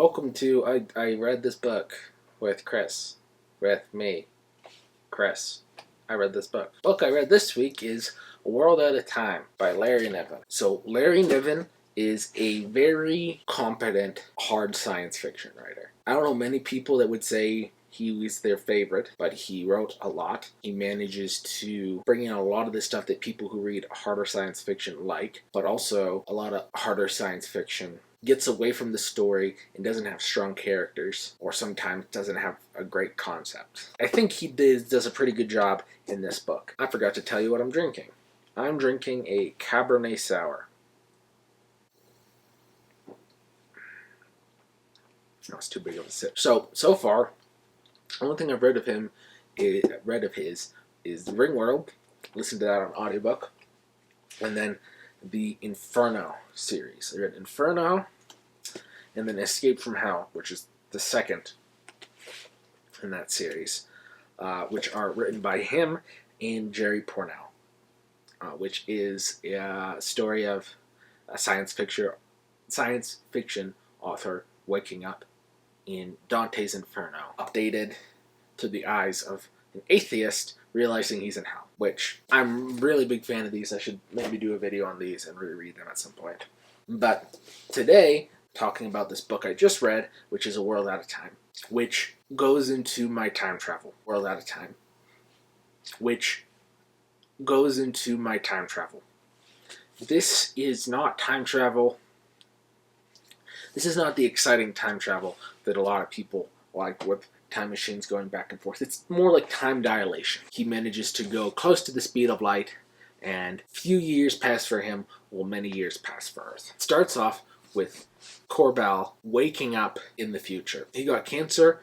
welcome to I read this book with Chris. With me, Chris. I read this book. The book I read this week is A World at a Time by Larry Niven. So Larry Niven is a very competent hard science fiction writer. I don't know many people that would say he was their favorite, but he wrote a lot. He manages to bring in a lot of the stuff that people who read harder science fiction like, but also a lot of harder science fiction gets away from the story and doesn't have strong characters, or sometimes doesn't have a great concept. I think he does a pretty good job in this book. I forgot to tell you what I'm drinking. I'm drinking a Cabernet Sour. No, it's too big of a sip. So far, the only thing I've read of his is The Ring World. Listened to that on audiobook. And then the Inferno series. I read Inferno, and then Escape from Hell, which is the second in that series, which are written by him and Jerry Pournelle, which is a story of a science fiction author waking up in Dante's Inferno, updated to the eyes of an atheist realizing he's in hell, which I'm really big fan of these. I should maybe do a video on these and reread them at some point. But today, talking about this book I just read, which is A World at a Time, which goes into my time travel. World at a Time. Which goes into my time travel. This is not time travel. This is not the exciting time travel that a lot of people like with time machines going back and forth. It's more like time dilation. He manages to go close to the speed of light, and few years pass for him while many years pass for Earth. It starts off with Corbell waking up in the future. He got cancer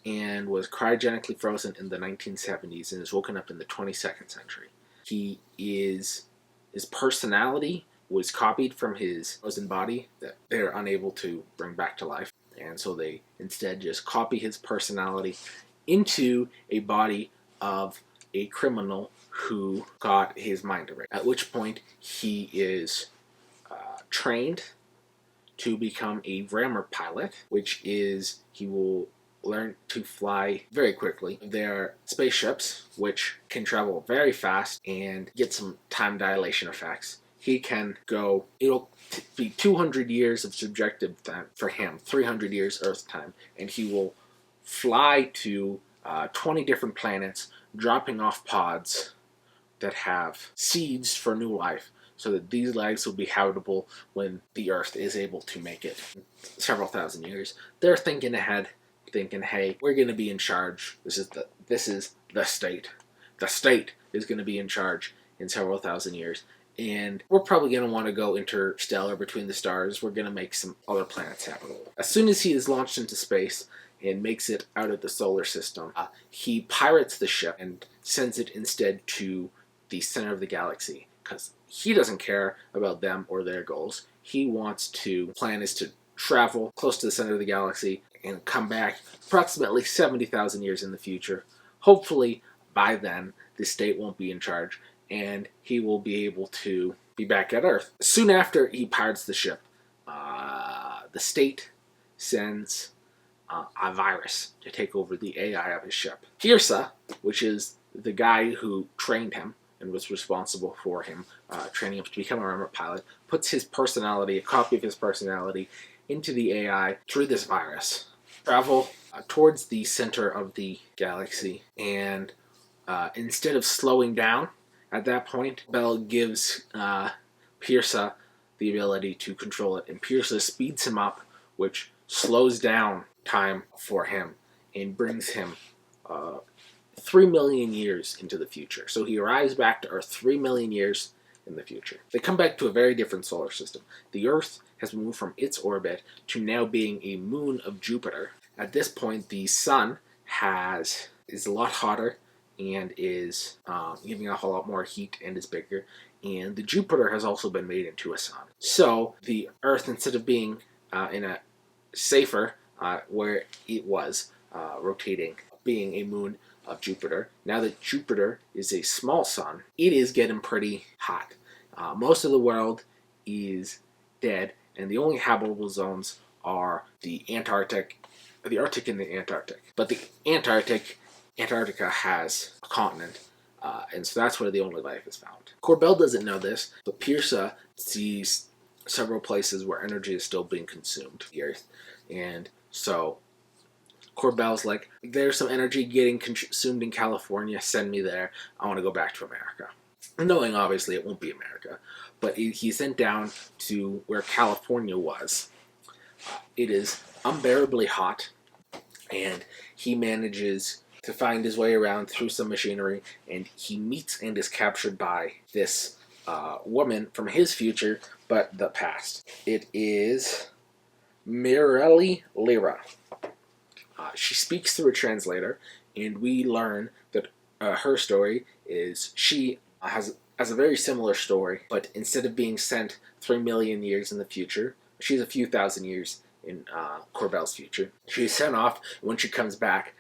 and was cryogenically frozen in the 1970s and is woken up in the 22nd century. His personality was copied from his frozen body that they're unable to bring back to life. And so they instead just copy his personality into a body of a criminal who got his mind erased. At which point he is trained to become a rammer pilot, which is he will learn to fly very quickly. They're spaceships which can travel very fast and get some time dilation effects. He can go, it'll be 200 years of subjective time for him, 300 years Earth time, and he will fly to 20 different planets, dropping off pods that have seeds for new life, so that these lives will be habitable when the Earth is able to make it. Several thousand years. They're thinking ahead, thinking, hey, we're going to be in charge. This is the state. The state is going to be in charge in several thousand years. And we're probably going to want to go interstellar between the stars. We're going to make some other planets habitable. As soon as he is launched into space and makes it out of the solar system, he pirates the ship and sends it instead to the center of the galaxy, because he doesn't care about them or their goals. The plan is to travel close to the center of the galaxy and come back approximately 70,000 years in the future. Hopefully, by then, the state won't be in charge, and he will be able to be back at Earth. Soon after he pirates the ship, the state sends a virus to take over the AI of his ship. Pirsa, which is the guy who trained him and was responsible for him training him to become a rammer pilot, puts his personality, a copy of his personality, into the AI through this virus. Travel towards the center of the galaxy, and instead of slowing down, at that point, Bell gives Pirsa the ability to control it, and Pirsa speeds him up, which slows down time for him and brings him 3 million years into the future. So he arrives back to Earth 3 million years in the future. They come back to a very different solar system. The Earth has moved from its orbit to now being a moon of Jupiter. At this point, the sun is a lot hotter and is giving off a lot more heat and is bigger. And the Jupiter has also been made into a sun. So the Earth, instead of being in a safer, where it was rotating, being a moon of Jupiter, now that Jupiter is a small sun, it is getting pretty hot. Most of the world is dead, and the only habitable zones are the Arctic and the Antarctic. But the Antarctica has a continent, and so that's where the only life is found. Corbell doesn't know this, but Pierce sees several places where energy is still being consumed, the Earth, and so Corbell's like, there's some energy getting consumed in California, send me there, I want to go back to America. Knowing obviously it won't be America, but he's sent down to where California was. It is unbearably hot, and he manages to find his way around through some machinery, and he meets and is captured by this woman from his future, but the past. It is Mirelli Lyra. She speaks through a translator, and we learn that her story is she has a very similar story, but instead of being sent 3 million years in the future, she's a few thousand years in Corbell's future. She's sent off, and when she comes back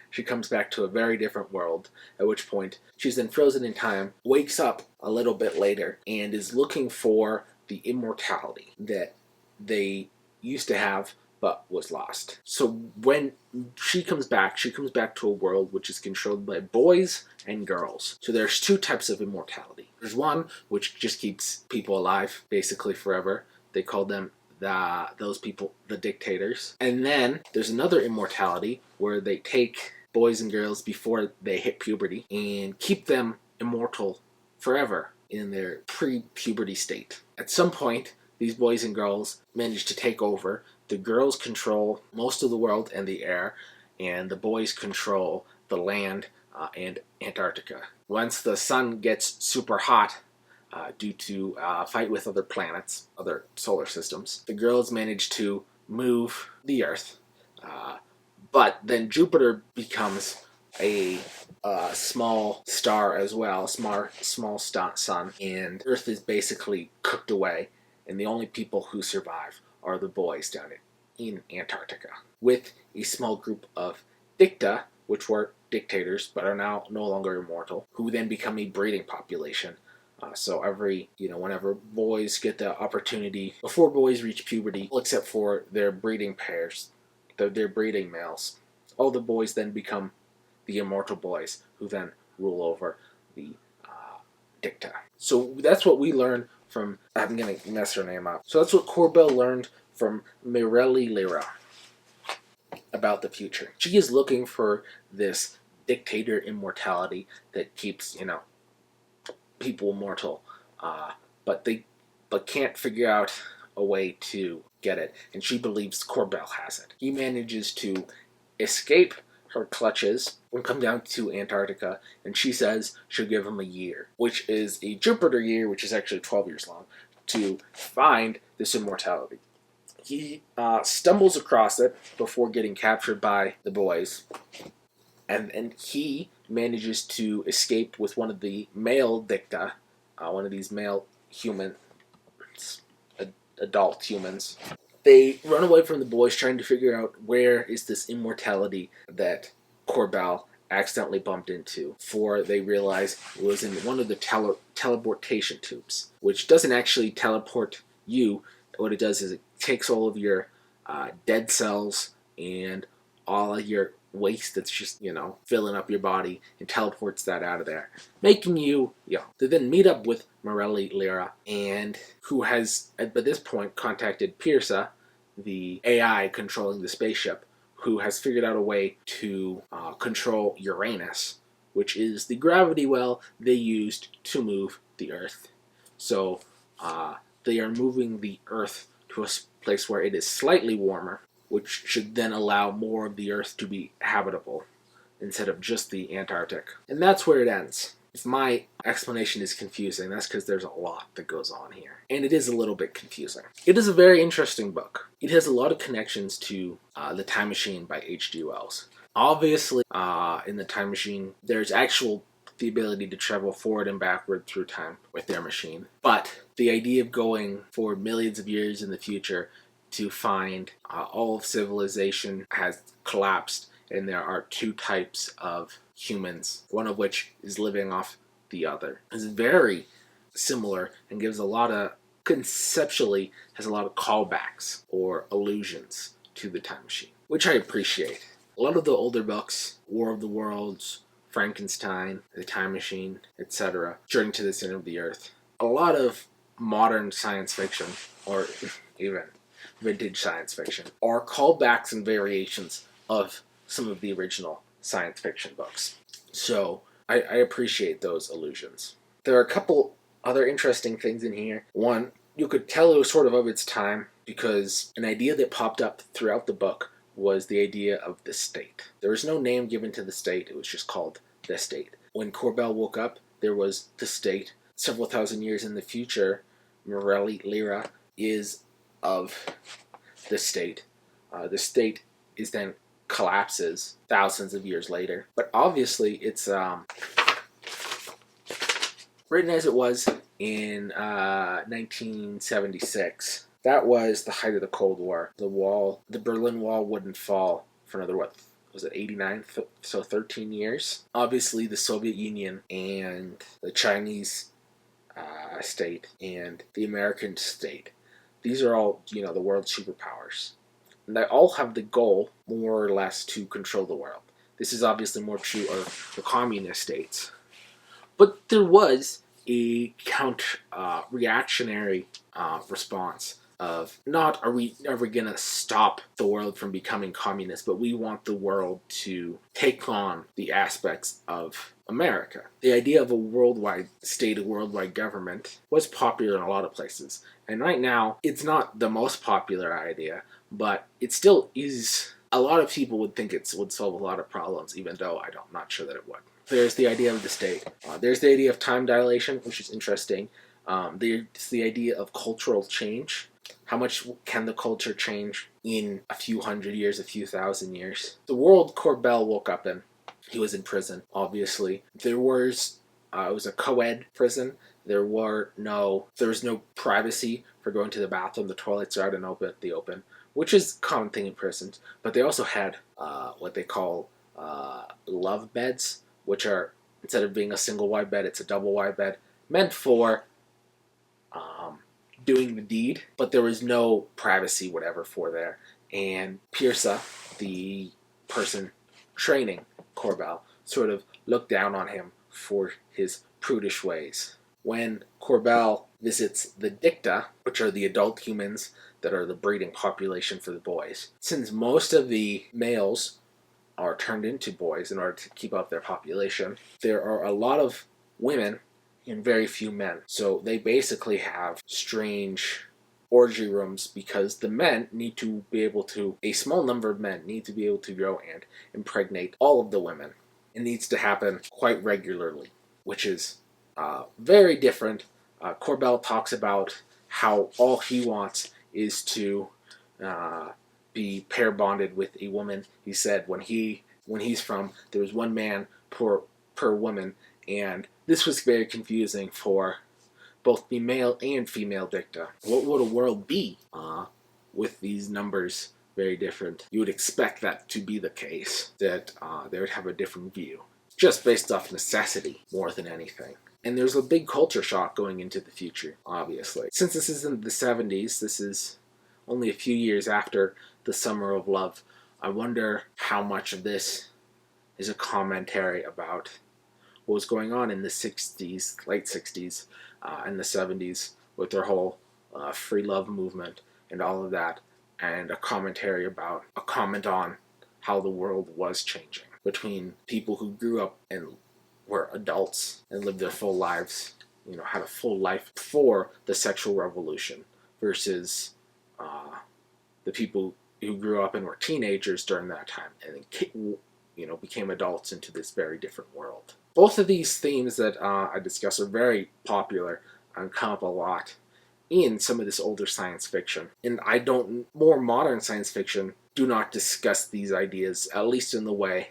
to a very different world, at which point she's then frozen in time, wakes up a little bit later, and is looking for the immortality that they used to have but was lost. So when she comes back to a world which is controlled by boys and girls. So there's two types of immortality. There's one which just keeps people alive basically forever. They call them those people the dictators. And then there's another immortality where they take boys and girls before they hit puberty and keep them immortal forever in their pre-puberty state. At some point, these boys and girls manage to take over. The girls control most of the world and the air, and the boys control the land and Antarctica. Once the sun gets super hot, due to fight with other planets, other solar systems, the girls manage to move the Earth. But then Jupiter becomes a small star as well, small sun, and Earth is basically cooked away, and the only people who survive are the boys down in Antarctica, with a small group of dicta, which were dictators but are now no longer immortal, who then become a breeding population. So whenever boys get the opportunity, before boys reach puberty, except for their breeding pairs, their breeding males, all the boys then become the immortal boys, who then rule over the dicta. So that's what we learn from, I'm going to mess her name up. So that's what Corbell learned from Mirelli Lyra about the future. She is looking for this dictator immortality that keeps, people immortal, but can't figure out a way to get it, and she believes Corbell has it. He manages to escape her clutches and come down to Antarctica, and she says she'll give him a year, which is a Jupiter year, which is actually 12 years long, to find this immortality. He stumbles across it before getting captured by the boys, and he manages to escape with one of the male dicta, one of these male humans, adult humans. They run away from the boys, trying to figure out where is this immortality that Corbell accidentally bumped into, for they realize it was in one of the teleportation tubes, which doesn't actually teleport you. What it does is it takes all of your dead cells and all of your waste that's just, filling up your body, and teleports that out of there, making you, They then meet up with Mirelli Lyra, and who has, at this point, contacted Pierce, the AI controlling the spaceship, who has figured out a way to control Uranus, which is the gravity well they used to move the Earth. So they are moving the Earth to a place where it is slightly warmer, which should then allow more of the Earth to be habitable instead of just the Antarctic. And that's where it ends. If my explanation is confusing, that's because there's a lot that goes on here. And it is a little bit confusing. It is a very interesting book. It has a lot of connections to The Time Machine by H.G. Wells. Obviously, in The Time Machine, there's the ability to travel forward and backward through time with their machine. But the idea of going forward millions of years in the future to find all of civilization has collapsed, and there are two types of humans, one of which is living off the other. It's very similar and gives conceptually has a lot of callbacks or allusions to the time machine, which I appreciate. A lot of the older books, War of the Worlds, Frankenstein, The Time Machine, etc., Journey to the Center of the Earth, a lot of modern science fiction, or even vintage science fiction, are callbacks and variations of some of the original science fiction books. So I appreciate those allusions. There are a couple other interesting things in here. One, you could tell it was sort of its time because an idea that popped up throughout the book was the idea of the state. There was no name given to the state, it was just called the state. When Corbell woke up, there was the state. Several thousand years in the future, Morelli Lyra is of the state. The state is then collapses thousands of years later. But obviously it's written as it was in 1976. That was the height of the Cold War. The Berlin Wall wouldn't fall for another, what was it, 89? So 13 years. Obviously the Soviet Union and the Chinese state and the American state, these are all, the world's superpowers. And they all have the goal, more or less, to control the world. This is obviously more true of the communist states. But there was a reactionary response of, not are we going to stop the world from becoming communist, but we want the world to take on the aspects of America. The idea of a worldwide state, a worldwide government, was popular in a lot of places. And right now, it's not the most popular idea, but it still is. A lot of people would think it would solve a lot of problems, even though I'm not sure that it would. There's the idea of the state. There's the idea of time dilation, which is interesting. There's the idea of cultural change. How much can the culture change in a few hundred years, a few thousand years? The world Corbell woke up in, he was in prison, obviously. It was a co-ed prison. There was no privacy for going to the bathroom. The toilets are out in the open, which is a common thing in prisons. But they also had what they call love beds, which are, instead of being a single wide bed, it's a double wide bed, meant for doing the deed, but there was no privacy, whatever, for there. And Piersa, the person training Corbell, sort of looked down on him for his prudish ways. When Corbell visits the Dicta, which are the adult humans that are the breeding population for the boys, since most of the males are turned into boys in order to keep up their population, there are a lot of women and very few men. So they basically have strange orgy rooms because the men need to be able to, a small number of men need to be able to go and impregnate all of the women. It needs to happen quite regularly, which is very different. Corbell talks about how all he wants is to be pair bonded with a woman. He said when he's from, there was one man per woman, and this was very confusing for both the male and female Dicta. What would a world be with these numbers very different? You would expect that to be the case, that they would have a different view, just based off necessity more than anything. And there's a big culture shock going into the future, obviously. Since this is in the 70s, this is only a few years after the Summer of Love, I wonder how much of this is a commentary about what was going on in the 60s, late 60s, and the 70s with their whole free love movement and all of that, and a comment on how the world was changing between people who grew up and were adults and lived their full lives, had a full life before the sexual revolution, versus the people who grew up and were teenagers during that time and then became adults into this very different world. Both of these themes that I discuss are very popular and come up a lot in some of this older science fiction. And more modern science fiction do not discuss these ideas, at least in the way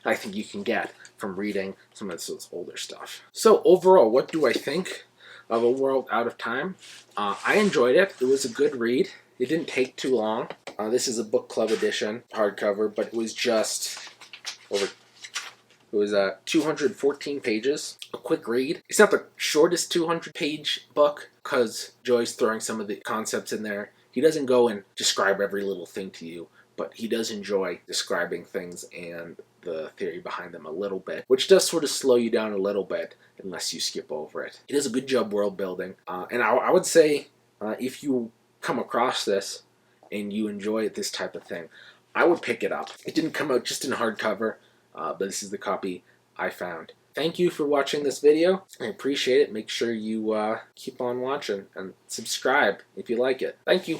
I think you can get from reading some of this older stuff. So overall, what do I think of A World Out of Time? I enjoyed it. It was a good read. It didn't take too long. This is a book club edition, hardcover, but it was just over. It was 214 pages, a quick read. It's not the shortest 200-page book because Joy's throwing some of the concepts in there. He doesn't go and describe every little thing to you, but he does enjoy describing things and the theory behind them a little bit, which does sort of slow you down a little bit unless you skip over it. It does a good job world building, and I would say if you come across this and you enjoy this type of thing, I would pick it up. It didn't come out just in hardcover, but this is the copy I found. Thank you for watching this video. I appreciate it. Make sure you keep on watching and subscribe if you like it. Thank you.